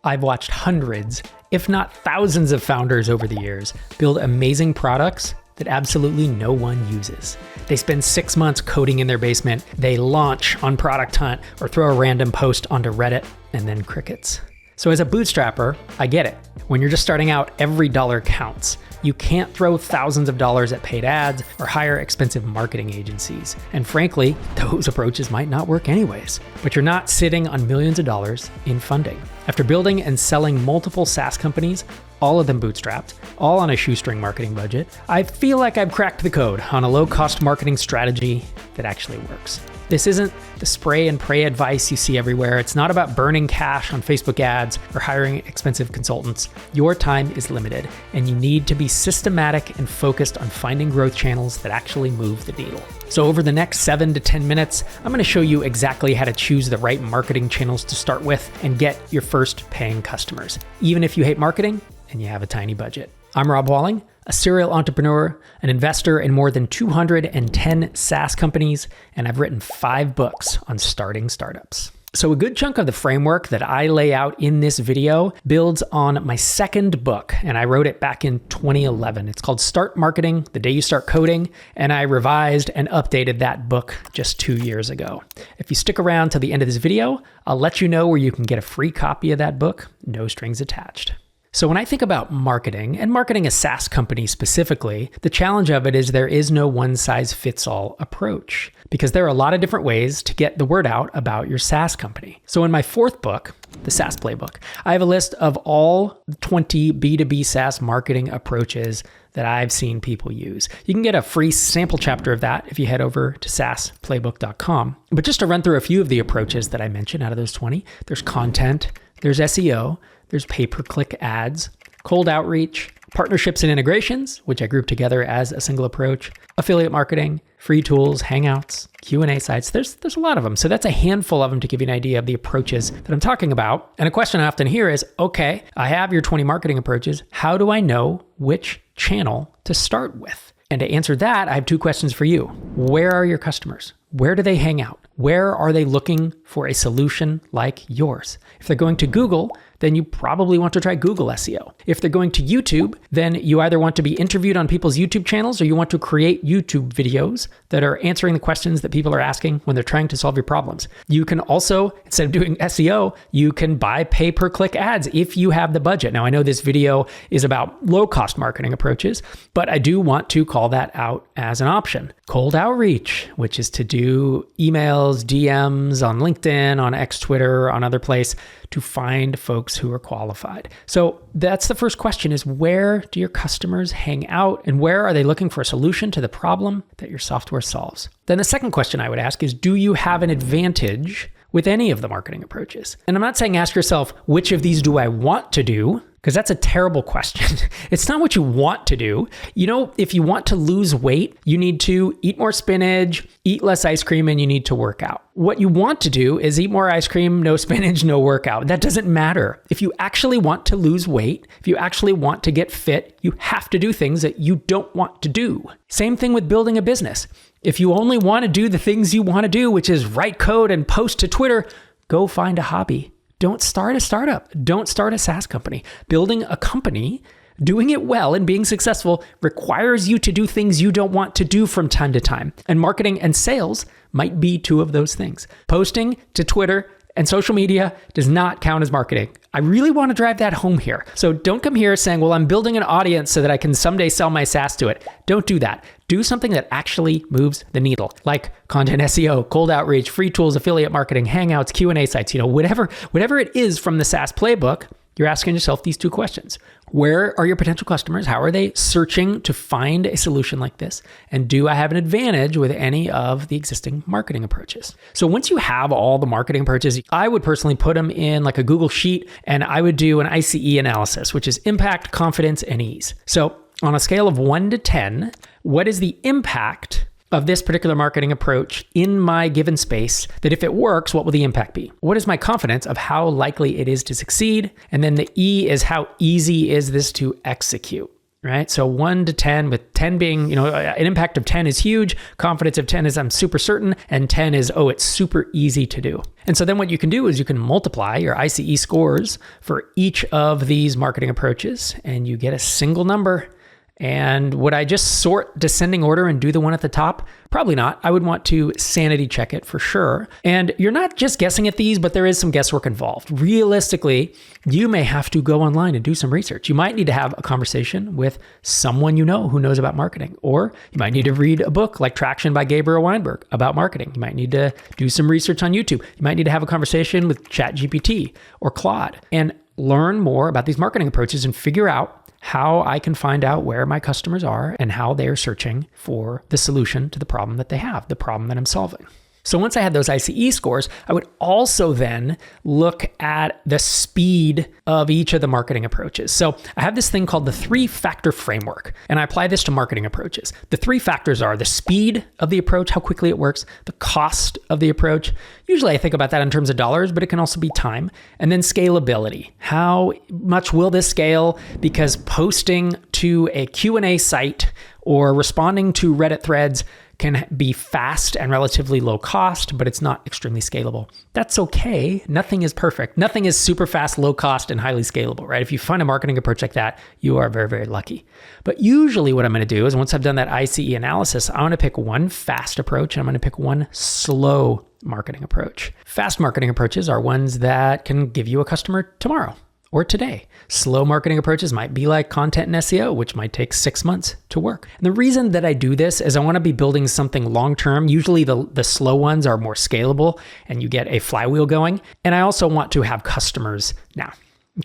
I've watched hundreds, if not thousands of founders over the years build amazing products that absolutely no one uses. They spend 6 months coding in their basement, they launch on Product Hunt or throw a random post onto Reddit, and then crickets. So as a bootstrapper, I get it. When you're just starting out, every dollar counts. You can't throw thousands of dollars at paid ads or hire expensive marketing agencies. And frankly, those approaches might not work anyways. But you're not sitting on millions of dollars in funding. After building and selling multiple SaaS companies, all of them bootstrapped, all on a shoestring marketing budget, I feel like I've cracked the code on a low-cost marketing strategy that actually works. This isn't the spray and pray advice you see everywhere. It's not about burning cash on Facebook ads or hiring expensive consultants. Your time is limited, and you need to be systematic and focused on finding growth channels that actually move the needle. So over the next 7 to 10 minutes, I'm going to show you exactly how to choose the right marketing channels to start with and get your first paying customers, even if you hate marketing and you have a tiny budget. I'm Rob Walling, a serial entrepreneur, an investor in more than 210 SaaS companies, and I've written 5 books on starting startups. So a good chunk of the framework that I lay out in this video builds on my second book, and I wrote it back in 2011. It's called Start Marketing, The Day You Start Coding, and I revised and updated that book just 2 years ago. If you stick around till the end of this video, I'll let you know where you can get a free copy of that book, no strings attached. So when I think about marketing, and marketing a SaaS company specifically, the challenge of it is there is no one-size-fits-all approach, because there are a lot of different ways to get the word out about your SaaS company. So in my 4th book, the SaaS Playbook, I have a list of all 20 B2B SaaS marketing approaches that I've seen people use. You can get a free sample chapter of that if you head over to saasplaybook.com. But just to run through a few of the approaches that I mentioned out of those 20, there's content, there's SEO, there's pay-per-click ads, cold outreach, partnerships and integrations, which I group together as a single approach, affiliate marketing, free tools, hangouts, Q&A sites. There's a lot of them. So that's a handful of them to give you an idea of the approaches that I'm talking about. And a question I often hear is, okay, I have your 20 marketing approaches. How do I know which channel to start with? And to answer that, I have 2 questions for you. Where are your customers? Where do they hang out? Where are they looking for a solution like yours? If they're going to Google, then you probably want to try Google SEO. If they're going to YouTube, then you either want to be interviewed on people's YouTube channels or you want to create YouTube videos that are answering the questions that people are asking when they're trying to solve your problems. You can also, instead of doing SEO, you can buy pay-per-click ads if you have the budget. Now, I know this video is about low-cost marketing approaches, but I do want to call that out as an option. Cold outreach, which is to do emails, DMs on LinkedIn, on X Twitter, on other place to find folks who are qualified. So that's the first question is, where do your customers hang out and where are they looking for a solution to the problem that your software solves? Then the second question I would ask is, do you have an advantage with any of the marketing approaches? And I'm not saying ask yourself, which of these do I want to do? Because that's a terrible question. It's not what you want to do. You know, if you want to lose weight, you need to eat more spinach, eat less ice cream, and you need to work out. What you want to do is eat more ice cream, no spinach, no workout. That doesn't matter. If you actually want to lose weight, if you actually want to get fit, you have to do things that you don't want to do. Same thing with building a business. If you only want to do the things you want to do, which is write code and post to Twitter, go find a hobby. Don't start a startup. Don't start a SaaS company. Building a company, doing it well and being successful requires you to do things you don't want to do from time to time. And marketing and sales might be 2 of those things. Posting to Twitter and social media does not count as marketing. I really want to drive that home here. So don't come here saying, well, I'm building an audience so that I can someday sell my SaaS to it. Don't do that. Do something that actually moves the needle, like content SEO, cold outreach, free tools, affiliate marketing, hangouts, Q&A sites, whatever it is from the SaaS playbook. You're asking yourself these 2 questions. Where are your potential customers? How are they searching to find a solution like this? And do I have an advantage with any of the existing marketing approaches? So once you have all the marketing approaches, I would personally put them in like a Google Sheet, and I would do an ICE analysis, which is impact, confidence, and ease. So on a scale of 1 to 10, what is the impact of this particular marketing approach in my given space, that if it works, what will the impact be? What is my confidence of how likely it is to succeed? And then the E is, how easy is this to execute? right? So 1 to 10, with 10 being, an impact of 10 is huge. Confidence of 10 is I'm super certain. And 10 is, it's super easy to do. And so then what you can do is you can multiply your ICE scores for each of these marketing approaches, and you get a single number. And would I just sort descending order and do the one at the top? Probably not. I would want to sanity check it for sure. And you're not just guessing at these, but there is some guesswork involved. Realistically, you may have to go online and do some research. You might need to have a conversation with someone who knows about marketing. Or you might need to read a book like Traction by Gabriel Weinberg about marketing. You might need to do some research on YouTube. You might need to have a conversation with ChatGPT or Claude and learn more about these marketing approaches and figure out how I can find out where my customers are and how they're searching for the solution to the problem that they have, the problem that I'm solving. So once I had those ICE scores, I would also then look at the speed of each of the marketing approaches. So I have this thing called the 3-factor framework, and I apply this to marketing approaches. The 3 factors are the speed of the approach, how quickly it works, the cost of the approach. Usually I think about that in terms of dollars, but it can also be time. And then scalability. How much will this scale? Because posting to a Q&A site or responding to Reddit threads can be fast and relatively low cost, but it's not extremely scalable. That's okay. Nothing is perfect. Nothing is super fast, low cost, and highly scalable, right? If you find a marketing approach like that, you are very, very lucky. But usually what I'm going to do is once I've done that ICE analysis, I'm going to pick one fast approach and I'm going to pick one slow marketing approach. Fast marketing approaches are ones that can give you a customer tomorrow or today. Slow marketing approaches might be like content and SEO, which might take 6 months to work. And the reason that I do this is I want to be building something long-term. Usually the slow ones are more scalable and you get a flywheel going. And I also want to have customers now.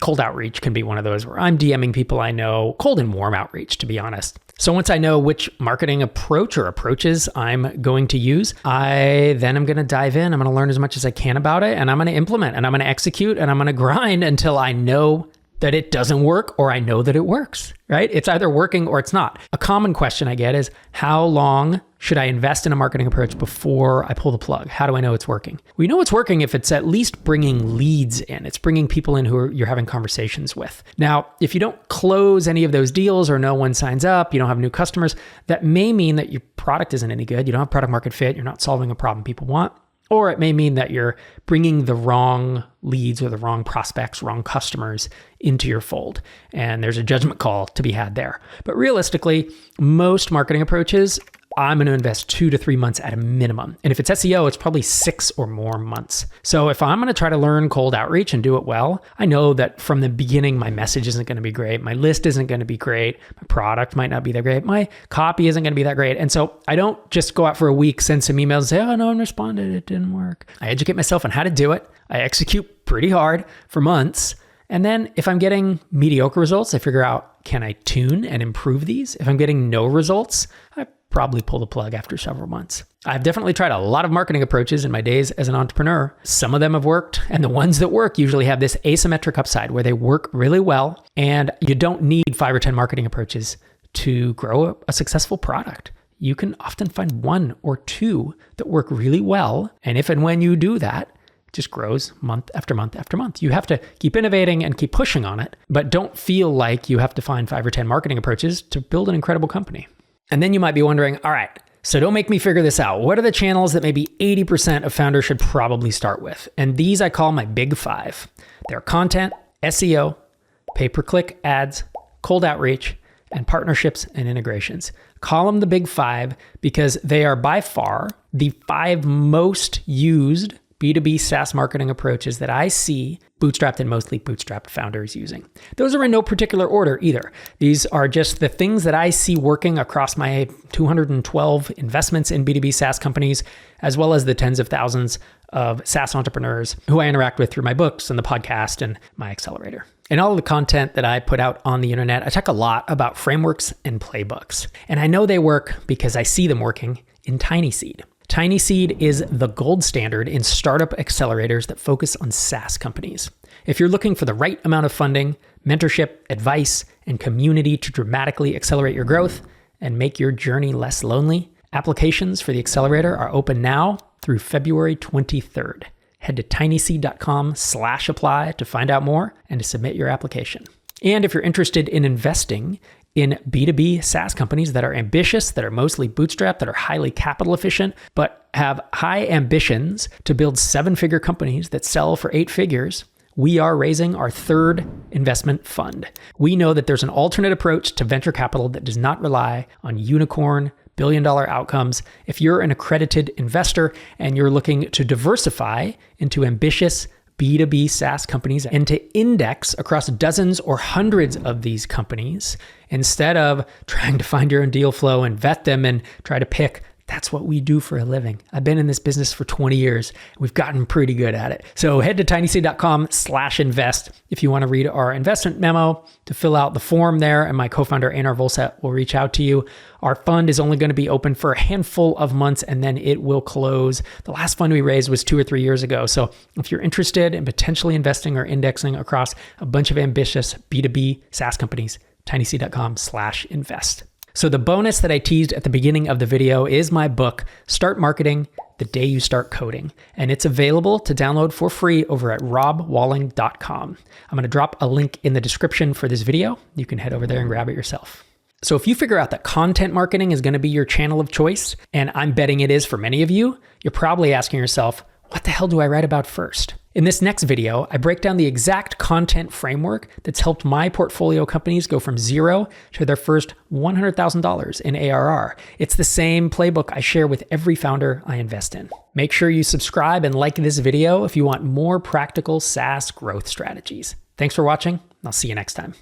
Cold outreach can be one of those where I'm DMing people I know, cold and warm outreach, to be honest. So once I know which marketing approach or approaches I'm going to use, I then am going to dive in. I'm going to learn as much as I can about it, and I'm going to implement, and I'm going to execute, and I'm going to grind until I know that it doesn't work or I know that it works, right? It's either working or it's not. A common question I get is, how long should I invest in a marketing approach before I pull the plug? How do I know it's working? We know it's working if it's at least bringing leads in. It's bringing people in who you're having conversations with. Now, if you don't close any of those deals or no one signs up, you don't have new customers, that may mean that your product isn't any good. You don't have product market fit. You're not solving a problem people want. Or it may mean that you're bringing the wrong leads or the wrong prospects, wrong customers into your fold. And there's a judgment call to be had there. But realistically, most marketing approaches, I'm going to invest 2 to 3 months at a minimum. And if it's SEO, it's probably 6 or more months. So if I'm going to try to learn cold outreach and do it well, I know that from the beginning, my message isn't going to be great. My list isn't going to be great. My product might not be that great. My copy isn't going to be that great. And so I don't just go out for a week, send some emails and say, oh, no one responded. It didn't work. I educate myself on how to do it. I execute pretty hard for months. And then if I'm getting mediocre results, I figure out, can I tune and improve these? If I'm getting no results, I probably pull the plug after several months. I've definitely tried a lot of marketing approaches in my days as an entrepreneur. Some of them have worked, and the ones that work usually have this asymmetric upside where they work really well, and you don't need 5 or 10 marketing approaches to grow a successful product. You can often find 1 or 2 that work really well, and if and when you do that, it just grows month after month after month. You have to keep innovating and keep pushing on it, but don't feel like you have to find 5 or 10 marketing approaches to build an incredible company. And then you might be wondering, all right, so don't make me figure this out. What are the channels that maybe 80% of founders should probably start with? And these I call my big 5. They're content, SEO, pay-per-click ads, cold outreach, and partnerships and integrations. Call them the big 5 because they are by far the 5 most used B2B SaaS marketing approaches that I see bootstrapped and mostly bootstrapped founders using. Those are in no particular order either. These are just the things that I see working across my 212 investments in B2B SaaS companies, as well as the tens of thousands of SaaS entrepreneurs who I interact with through my books and the podcast and my accelerator. In all of the content that I put out on the internet, I talk a lot about frameworks and playbooks. And I know they work because I see them working in TinySeed. TinySeed is the gold standard in startup accelerators that focus on SaaS companies. If you're looking for the right amount of funding, mentorship, advice, and community to dramatically accelerate your growth and make your journey less lonely, applications for the accelerator are open now through February 23rd. Head to tinyseed.com/apply to find out more and to submit your application. And if you're interested in investing in B2B SaaS companies that are ambitious, that are mostly bootstrapped, that are highly capital efficient, but have high ambitions to build 7-figure companies that sell for 8 figures. We are raising our 3rd investment fund. We know that there's an alternate approach to venture capital that does not rely on unicorn, billion-dollar outcomes. If you're an accredited investor and you're looking to diversify into ambitious B2B SaaS companies and to index across dozens or hundreds of these companies, instead of trying to find your own deal flow and vet them and try to pick, that's what we do for a living. I've been in this business for 20 years. We've gotten pretty good at it. So head to tinyseed.com/invest if you want to read our investment memo, to fill out the form there, and my co-founder Einar Volset will reach out to you. Our fund is only going to be open for a handful of months and then it will close. The last fund we raised was 2 or 3 years ago. So if you're interested in potentially investing or indexing across a bunch of ambitious B2B SaaS companies, tinyseed.com/invest. So the bonus that I teased at the beginning of the video is my book, Start Marketing the Day You Start Coding. And it's available to download for free over at robwalling.com. I'm going to drop a link in the description for this video. You can head over there and grab it yourself. So if you figure out that content marketing is going to be your channel of choice, and I'm betting it is for many of you, you're probably asking yourself, what the hell do I write about first? In this next video, I break down the exact content framework that's helped my portfolio companies go from 0 to their first $100,000 in ARR. It's the same playbook I share with every founder I invest in. Make sure you subscribe and like this video if you want more practical SaaS growth strategies. Thanks for watching. I'll see you next time.